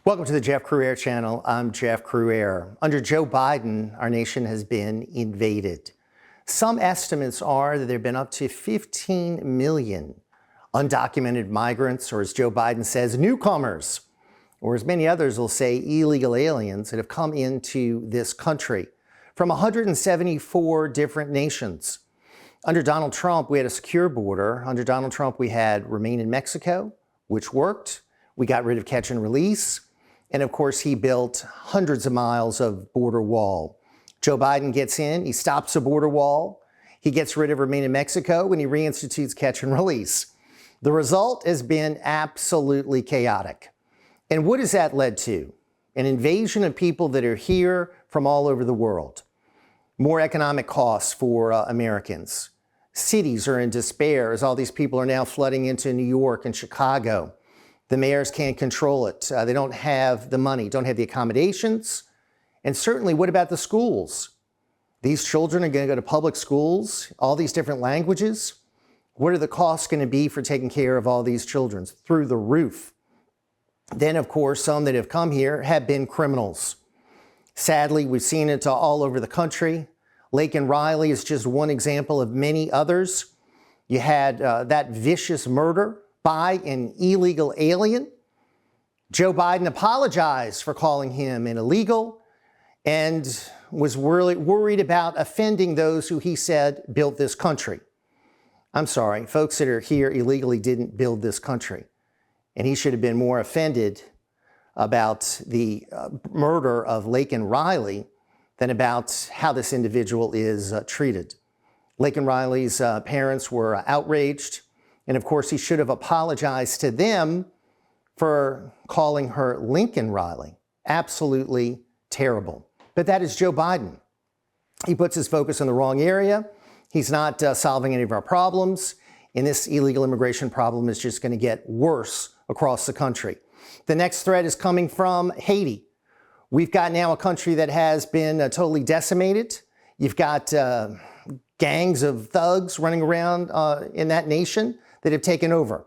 Welcome to the Jeff Crouere channel. I'm Jeff Crouere. Under Joe Biden, our nation has been invaded. Some estimates are that there have been up to 15 million undocumented migrants, or as Joe Biden says, newcomers, or as many others will say, illegal aliens that have come into this country from 174 different nations. Under Donald Trump, we had a secure border. Under Donald Trump, we had Remain in Mexico, which worked. We got rid of catch and release. And of course, he built hundreds of miles of border wall. Joe Biden gets in, he stops a border wall, he gets rid of Remain in Mexico, and he reinstitutes catch and release. The result has been absolutely chaotic. And what has that led to? An invasion of people that are here from all over the world. More economic costs for Americans. Cities are in despair as all these people are now flooding into New York and Chicago. The mayors can't control it. They don't have the money, don't have the accommodations. And certainly, what about the schools? These children are going to go to public schools, all these different languages. What are the costs going to be for taking care of all these children? Through the roof. Then, of course, some that have come here have been criminals. Sadly, we've seen it all over the country. Laken Riley is just one example of many others. You had that vicious murder by an illegal alien. Joe Biden apologized for calling him an illegal and was really worried about offending those who he said built this country. I'm sorry, folks that are here illegally didn't build this country. And he should have been more offended about the murder of Laken Riley than about how this individual is treated. Laken Riley's parents were outraged. And of course, he should have apologized to them for calling her Lincoln Riley. Absolutely terrible. But that is Joe Biden. He puts his focus in the wrong area. He's not solving any of our problems. And this illegal immigration problem is just going to get worse across the country. The next threat is coming from Haiti. We've got now a country that has been totally decimated. You've got gangs of thugs running around in that nation that have taken over.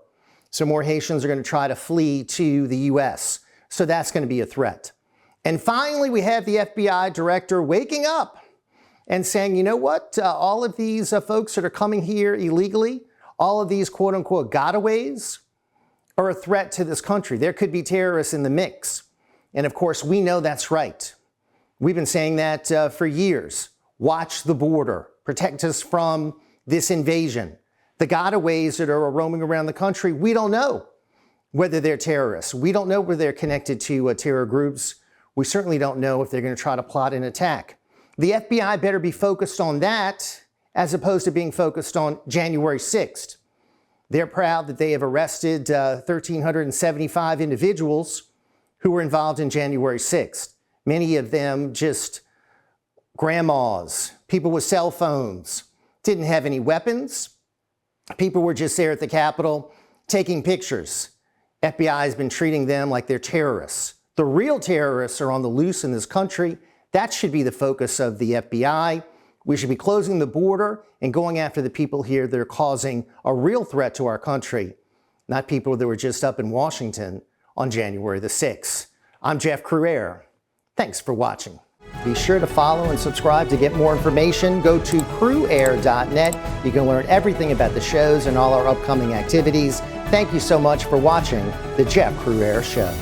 So more Haitians are going to try to flee to the U.S. So that's going to be a threat. And finally, we have the FBI director waking up and saying, you know what? All of these folks that are coming here illegally, all of these quote unquote gotaways are a threat to this country. There could be terrorists in the mix. And of course, we know that's right. We've been saying that for years. Watch the border. Protect us from this invasion. The gotaways that are roaming around the country, we don't know whether they're terrorists. We don't know whether they're connected to terror groups. We certainly don't know if they're going to try to plot an attack. The FBI better be focused on that as opposed to being focused on January 6th. They're proud that they have arrested 1,375 individuals who were involved in January 6th. Many of them just grandmas, people with cell phones, didn't have any weapons. People were just there at the Capitol taking pictures. FBI has been treating them like they're terrorists. The real terrorists are on the loose in this country. That should be the focus of the FBI. We should be closing the border and going after the people here that are causing a real threat to our country, not people that were just up in Washington on January the 6th. I'm Jeff Crouere. Thanks for watching. Be sure to follow and subscribe to get more information. Go to crouere.net. You can learn everything about the shows and all our upcoming activities. Thank you so much for watching The Jeff Crouere Show.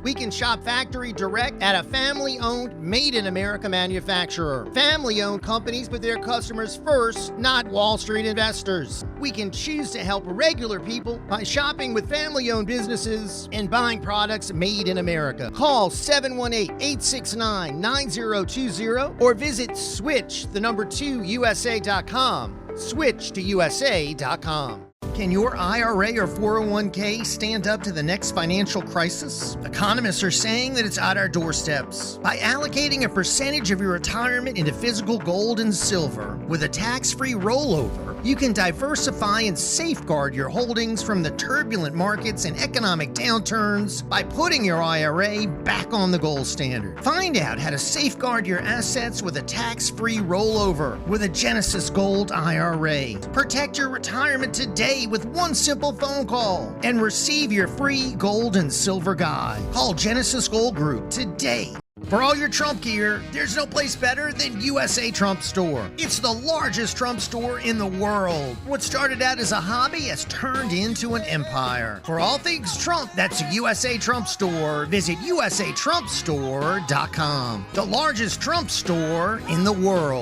We can shop factory direct at a family-owned, made-in-America manufacturer. Family-owned companies put their customers first, not Wall Street investors. We can choose to help regular people by shopping with family-owned businesses and buying products made in America. Call 718-869-9020 or visit switch2usa.com. Switch2usa.com. Can your IRA or 401k stand up to the next financial crisis? Economists are saying that it's at our doorsteps. By allocating a percentage of your retirement into physical gold and silver with a tax-free rollover, You can diversify and safeguard your holdings from the turbulent markets and economic downturns by putting your IRA back on the gold standard. Find out how to safeguard your assets with a tax-free rollover with a Genesis Gold IRA. Protect your retirement today with one simple phone call and receive your free gold and silver guide. Call Genesis Gold Group today. For all your Trump gear, there's no place better than USA Trump Store. It's the largest Trump store in the world. What started out as a hobby has turned into an empire. For all things Trump, that's a USA Trump Store. Visit usatrumpstore.com. The largest Trump store in the world.